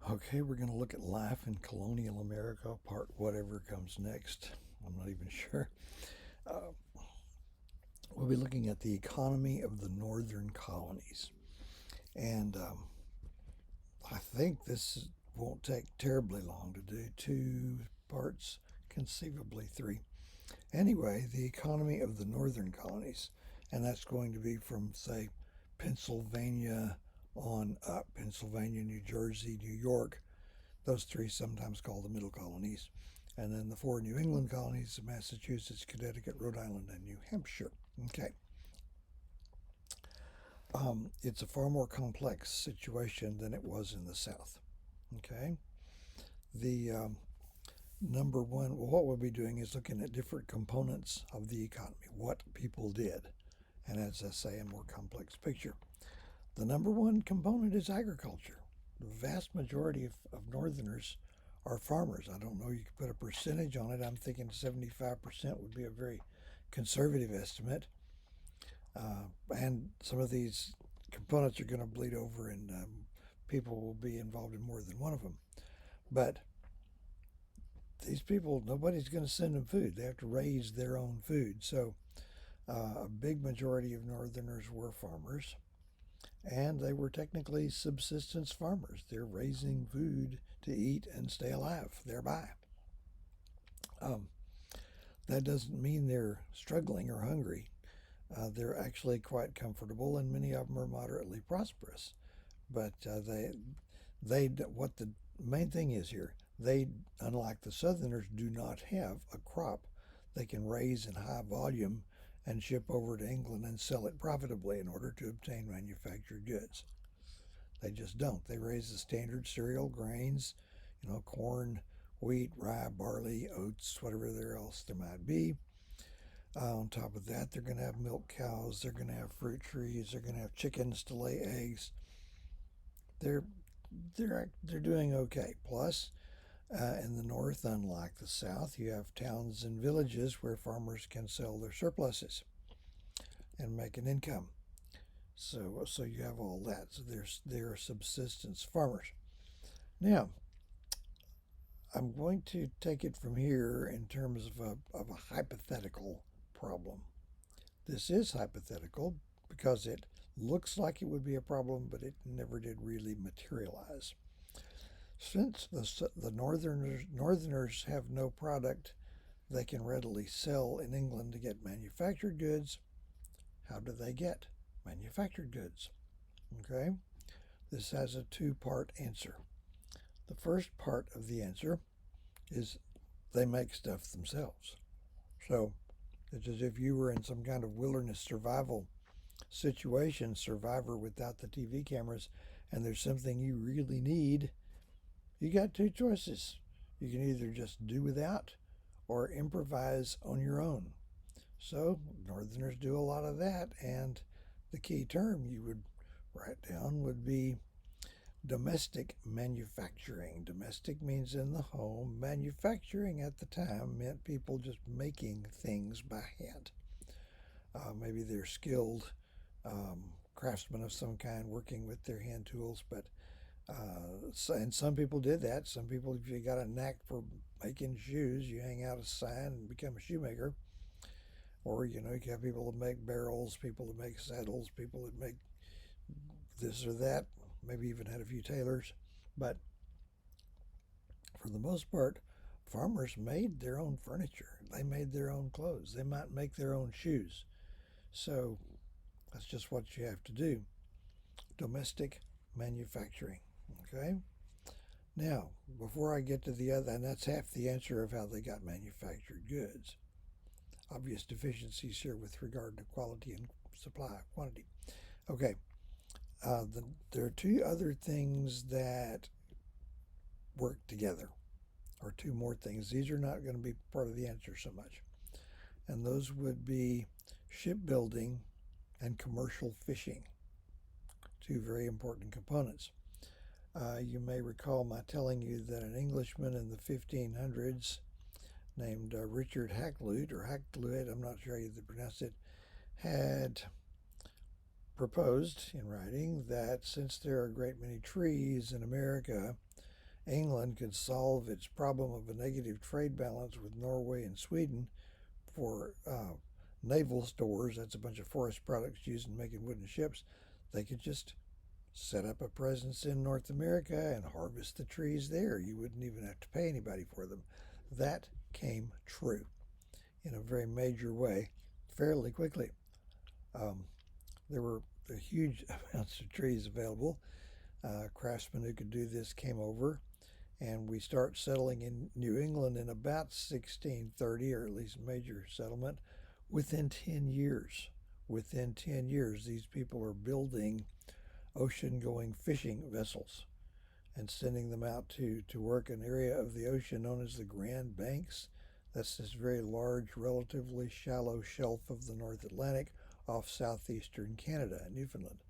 Okay, we're going to look at life in colonial America, part whatever comes next. I'm not even sure. Uh, we'll be looking at the economy of the northern colonies. And I think this won't take terribly long to do. Two parts, conceivably three. Anyway, the economy of the northern colonies. And that's going to be from, say, Pennsylvania on up. Pennsylvania, New Jersey, New York, those three sometimes called the middle colonies. And then the four New England colonies, Massachusetts, Connecticut, Rhode Island, and New Hampshire. Okay. It's a far more complex situation than it was in the South. Okay. The number one, well, what we'll be doing is looking at different components of the economy, what people did. And as I say, a more complex picture. The number one component is agriculture. The vast majority of Northerners are farmers. I don't know, you could put a percentage on it. I'm thinking 75% would be a very conservative estimate. And some of these components are going to bleed over, and people will be involved in more than one of them. But these people, nobody's going to send them food. They have to raise their own food. So a big majority of Northerners were farmers, and they were technically subsistence farmers. They're raising food to eat and stay alive thereby. Um, that doesn't mean they're struggling or hungry. They're actually quite comfortable, and many of them are moderately prosperous. But what the main thing is here, they, unlike the Southerners, do not have a crop they can raise in high volume and ship over to England and sell it profitably in order to obtain manufactured goods. They just don't. They raise the standard cereal grains, corn, wheat, rye, barley, oats, whatever else there might be. On top of that, they're going to have milk cows. They're going to have fruit trees. They're going to have chickens to lay eggs. They're they're doing okay. Plus, in the north, unlike the south, you have towns and villages where farmers can sell their surpluses and make an income. So you have all that. So they're subsistence farmers. Now, I'm going to take it from here in terms of a hypothetical problem. This is hypothetical because it looks like it would be a problem, but it never did really materialize. Since the Northerners have no product they can readily sell in England to get manufactured goods, how do they get manufactured goods? Okay, this has a two-part answer. The first part of the answer is they make stuff themselves. So it's as if you were in some kind of wilderness survival situation, survivor without the TV cameras, and there's something you really need. You got two choices. You can either just do without or improvise on your own. So Northerners do a lot of that, and the key term you would write down would be domestic manufacturing. Domestic means in the home. Manufacturing at the time meant people just making things by hand. Maybe they're skilled craftsmen of some kind working with their hand tools, but and some people did that. Some people, if you got a knack for making shoes, you hang out a sign and become a shoemaker. Or, you have people that make barrels, people that make saddles, people that make this or that, maybe even had a few tailors. But for the most part, farmers made their own furniture. They made their own clothes. They might make their own shoes. So that's just what you have to do. Domestic manufacturing. Okay? Now, before I get to the other, and that's half the answer of how they got manufactured goods. Obvious deficiencies here with regard to quality and supply quantity. Okay, there are two other things that work together, or two more things. These are not going to be part of the answer so much. And those would be shipbuilding and commercial fishing, two very important components. You may recall my telling you that an Englishman in the 1500s named Richard Hakluyt, I'm not sure how you pronounce it, had proposed in writing that since there are a great many trees in America, England could solve its problem of a negative trade balance with Norway and Sweden for naval stores, that's a bunch of forest products used in making wooden ships, they could just set up a presence in North America and harvest the trees there. You wouldn't even have to pay anybody for them. That came true in a very major way fairly quickly. Um, there were huge amounts of trees available. Craftsmen who could do this came over, and we start settling in New England in about 1630, or at least major settlement, within 10 years. Within 10 years, these people are building ocean-going fishing vessels and sending them out to work an area of the ocean known as the Grand Banks. That's this very large, relatively shallow shelf of the North Atlantic off southeastern Canada and Newfoundland.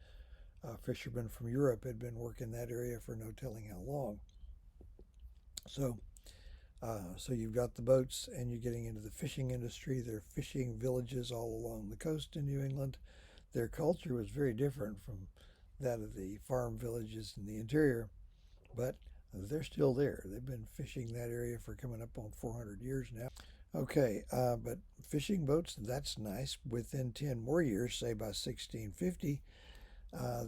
Fishermen from Europe had been working that area for no telling how long. So, so you've got the boats, and you're getting into the fishing industry. There are fishing villages all along the coast in New England. Their culture was very different from that of the farm villages in the interior, but they're still there. They've been fishing that area for coming up on 400 years now. Okay, but fishing boats, that's nice. Within 10 more years, say by 1650,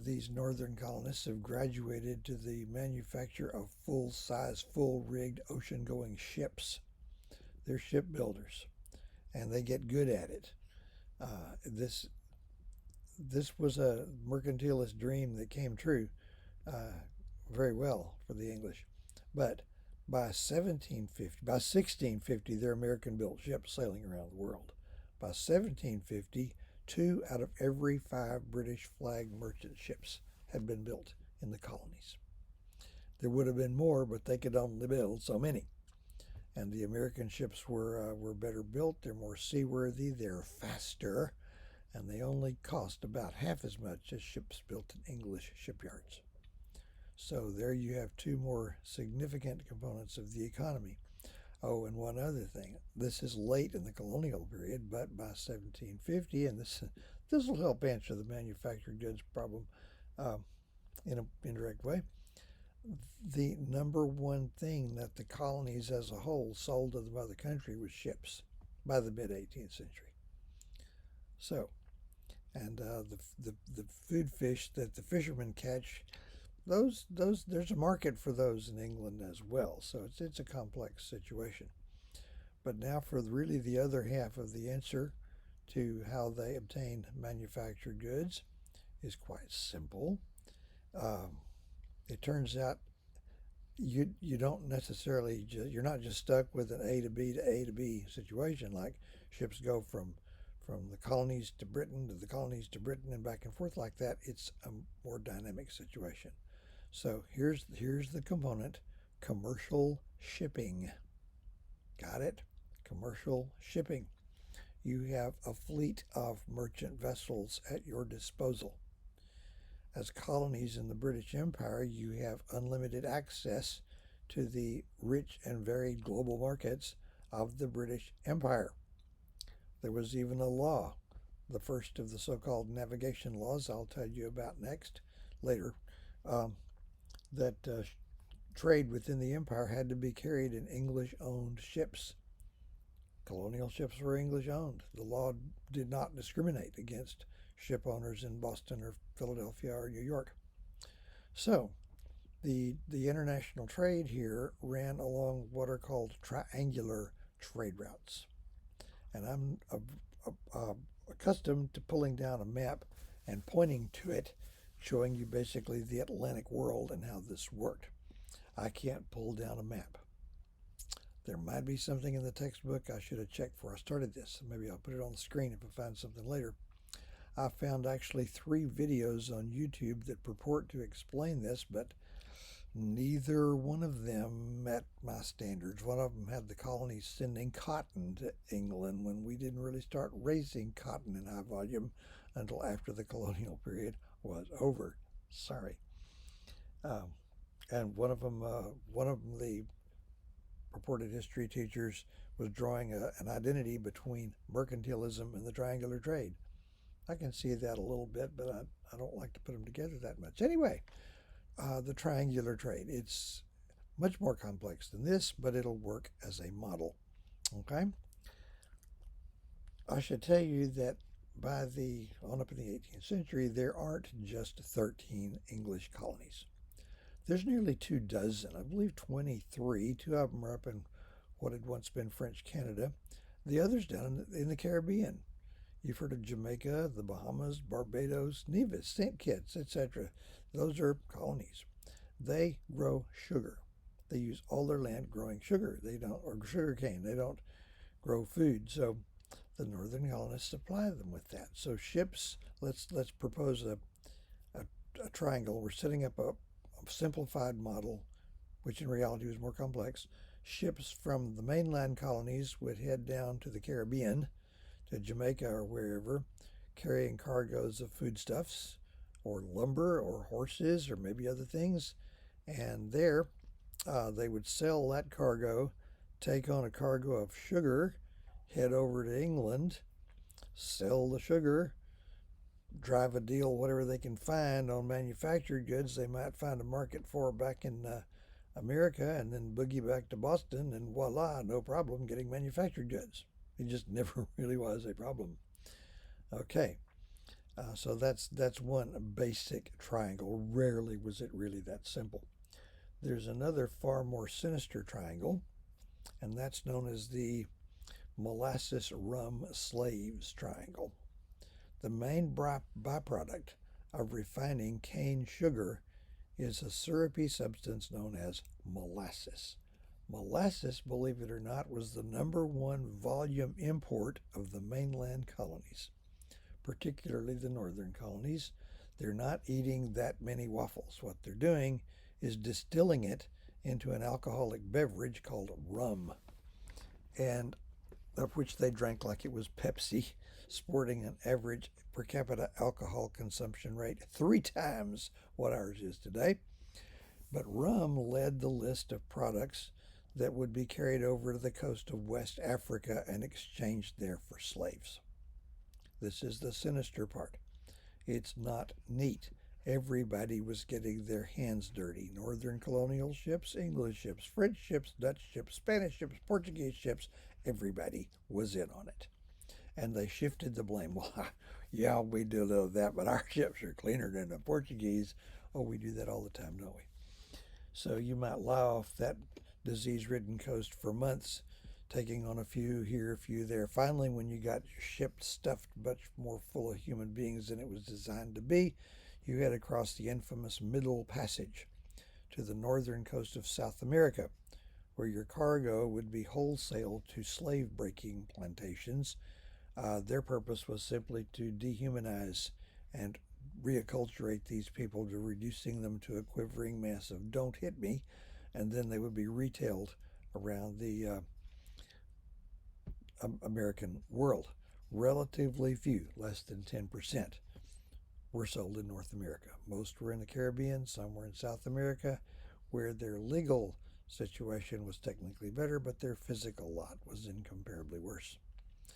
these northern colonists have graduated to the manufacture of full-size, full-rigged ocean-going ships. They're shipbuilders, and they get good at it. This was a mercantilist dream that came true very well for the English. But by 1650, they're American-built ships sailing around the world. By 1750, 2 out of every 5 British flag merchant ships had been built in the colonies. There would have been more, but they could only build so many. And the American ships were better built, they're more seaworthy, they're faster, and they only cost about half as much as ships built in English shipyards. So there you have 2 more significant components of the economy. Oh, and one other thing. This is late in the colonial period, but by 1750, and this will help answer the manufactured goods problem in an indirect way. The number one thing that the colonies as a whole sold to the mother country was ships by the mid-18th century. So, and the food fish that the fishermen catch, those there's a market for those in England as well. So it's a complex situation. But now for really the other half of the answer to how they obtained manufactured goods is quite simple. It turns out you don't necessarily you're not just stuck with an A to B to A to B situation, like ships go from the colonies to Britain to the colonies to Britain and back and forth like that. It's a more dynamic situation. So here's the component: commercial shipping. Got it? Commercial shipping. You have a fleet of merchant vessels at your disposal. As colonies in the British Empire, you have unlimited access to the rich and varied global markets of the British Empire. There was even a law, the first of the so-called navigation laws I'll tell you about later, that trade within the empire had to be carried in English-owned ships. Colonial ships were English-owned. The law did not discriminate against ship owners in Boston or Philadelphia or New York. So the international trade here ran along what are called triangular trade routes. And I'm accustomed to pulling down a map and pointing to it, showing you basically the Atlantic world and how this worked. I can't pull down a map. There might be something in the textbook I should have checked before I started this. Maybe I'll put it on the screen if I find something later. I found actually 3 videos on YouTube that purport to explain this, but neither one of them met my standards. One of them had the colonies sending cotton to England when we didn't really start raising cotton in high volume until after the colonial period was over. Sorry. And one of them, the purported history teachers, was drawing an identity between mercantilism and the triangular trade. I can see that a little bit, but I don't like to put them together that much. Anyway, the triangular trade, it's much more complex than this, but it'll work as a model. Okay? I should tell you that on up in the 18th century, there aren't just 13 English colonies. There's nearly 24, I believe 23. Two of them are up in what had once been French Canada. The others down in the Caribbean. You've heard of Jamaica, the Bahamas, Barbados, Nevis, St. Kitts, etc. Those are colonies. They grow sugar. They use all their land growing sugar. They don't, or sugar cane. They don't grow food. So the northern colonists supply them with that. So ships, let's propose a triangle. We're setting up a simplified model, which in reality was more complex. Ships from the mainland colonies would head down to the Caribbean, to Jamaica or wherever, carrying cargoes of foodstuffs or lumber or horses or maybe other things. And there they would sell that cargo, take on a cargo of sugar, head over to England, sell the sugar, drive a deal, whatever they can find on manufactured goods they might find a market for back in America, and then boogie back to Boston, and voila, no problem getting manufactured goods. It just never really was a problem. Okay, so that's one basic triangle. Rarely was it really that simple. There's another far more sinister triangle, and that's known as the molasses rum slaves triangle. The main byproduct of refining cane sugar is a syrupy substance known as molasses. Molasses, believe it or not, was the #1 volume import of the mainland colonies, particularly the northern colonies. They're not eating that many waffles. What they're doing is distilling it into an alcoholic beverage called rum, and of which they drank like it was Pepsi, sporting an average per capita alcohol consumption rate 3 times what ours is today. But rum led the list of products that would be carried over to the coast of West Africa and exchanged there for slaves. This is the sinister part. It's not neat. Everybody was getting their hands dirty. Northern colonial ships, English ships, French ships, Dutch ships, Spanish ships, Portuguese ships, everybody was in on it. And they shifted the blame. Well, yeah, we do a little of that, but our ships are cleaner than the Portuguese. Oh, we do that all the time, don't we? So you might lie off that disease-ridden coast for months, taking on a few here, a few there. Finally, when you got your ship stuffed much more full of human beings than it was designed to be, you head across the infamous Middle Passage to the northern coast of South America, where your cargo would be wholesaled to slave-breaking plantations. Their purpose was simply to dehumanize and reacculturate these people to reducing them to a quivering mass of "don't hit me," and then they would be retailed around the American world. Relatively few, less than 10%, were sold in North America. Most were in the Caribbean, some were in South America, where their legal situation was technically better, but their physical lot was incomparably worse.